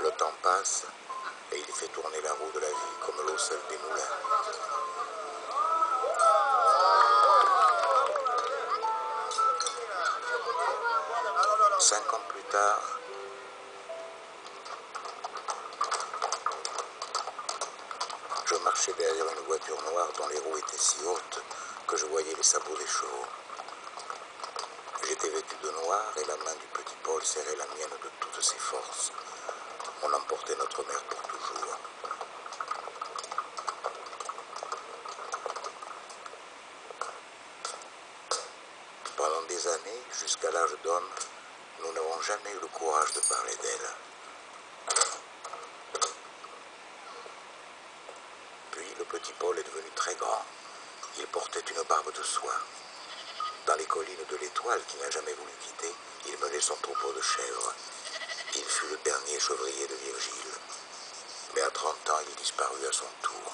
Le temps passe et il fait tourner la roue de la vie comme l'eau celle des moulins. Cinq ans plus tard, je marchais derrière une voiture noire dont les roues étaient si hautes que je voyais les sabots des chevaux. J'étais vêtu de noir et la main du petit Paul serrait la mienne de toutes ses forces. On emportait notre mère pour toujours. Pendant des années, jusqu'à l'âge d'homme, nous n'avons jamais eu le courage de parler d'elle. Puis le petit Paul est devenu très grand. Il portait une barbe de soie. Dans les collines de l'Étoile, qu'il n'a jamais voulu quitter, il menait son troupeau de chèvres. Il fut le dernier chevrier de Virgile. Mais à 30 ans, il disparut à son tour.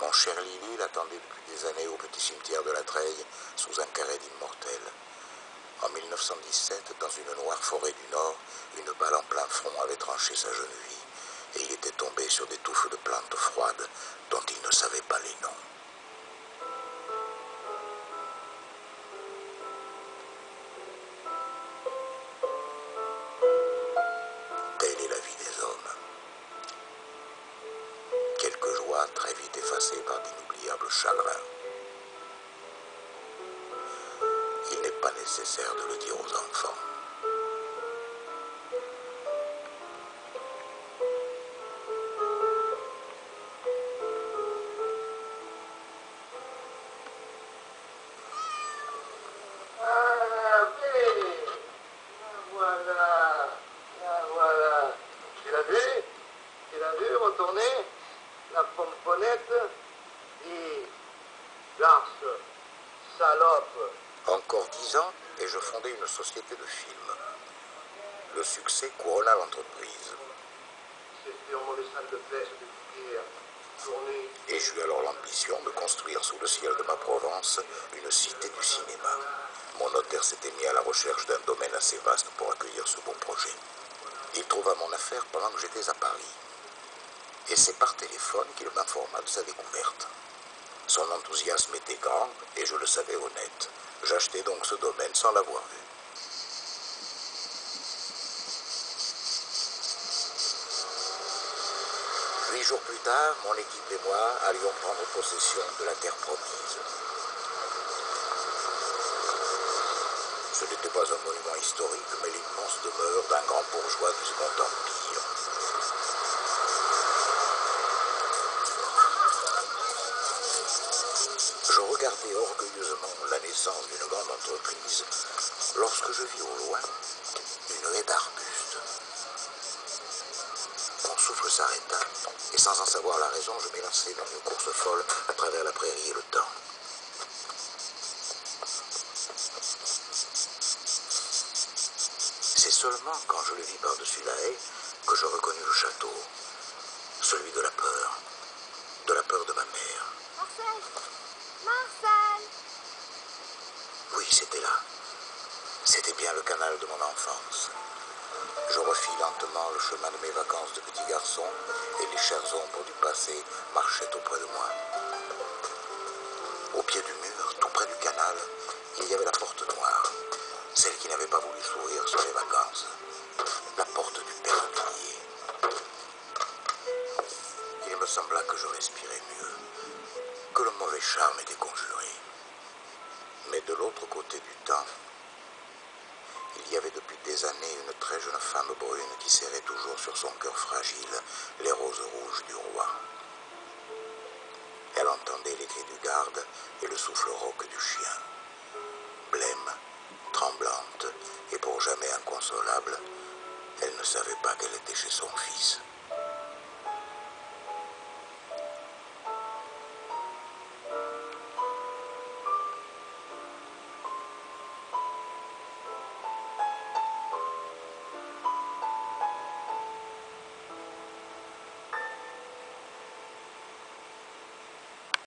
Mon cher Lily l'attendait depuis des années au petit cimetière de la Treille, sous un carré d'immortels. En 1917, dans une noire forêt du Nord, une balle en plein front avait tranché sa jeune vie, et il était tombé sur des touffes de plantes froides dont il ne savait pas les noms. Telle est la vie des hommes. Quelques joies très vite effacées par d'inoubliables chagrins. Il n'est pas nécessaire de le dire aux enfants. Voilà. Tu l'as vu retourner la pomponnette et garce, salope. Encore 10 ans et je fondais une société de films. Le succès couronna l'entreprise. C'est sûrement les salles de pêche de Pierre, tournées. Et j'eus alors l'ambition de construire sous le ciel de ma Provence une cité du cinéma. Mon notaire s'était mis à la recherche d'un domaine assez vaste pour accueillir ce beau projet. Il trouva mon affaire pendant que j'étais à Paris. Et c'est par téléphone qu'il m'informa de sa découverte. Son enthousiasme était grand et je le savais honnête. J'achetai donc ce domaine sans l'avoir vu. 8 jours plus tard, mon équipe et moi allions prendre possession de la terre promise. Ce n'était pas un monument historique, mais l'immense demeure d'un grand bourgeois du Second Empire. Je regardais orgueilleusement la naissance d'une grande entreprise lorsque je vis au loin une haie d'arbustes. Mon souffle s'arrêta et sans en savoir la raison, je m'élançai dans une course folle à travers la prairie et le temps. C'est seulement quand je le vis par-dessus la haie que je reconnus le château, celui de la peur de ma mère. Marcel! Marcel! Oui, c'était là. C'était bien le canal de mon enfance. Je refis lentement le chemin de mes vacances de petit garçon et les chères ombres du passé marchaient auprès de moi. Au pied du mur, tout près du canal, il y avait la porte noire, celle qui n'avait pas voulu s'ouvrir sur les vacances, la porte du père Villiers. Il me sembla que je respirais mieux, que le mauvais charme était conjuré. Mais de l'autre côté du temps, il y avait depuis des années une très jeune femme brune qui serrait toujours sur son cœur fragile les roses rouges du roi. Elle entendait les cris du garde et le souffle rauque du chien. Blême, tremblante et pour jamais inconsolable, elle ne savait pas qu'elle était chez son fils.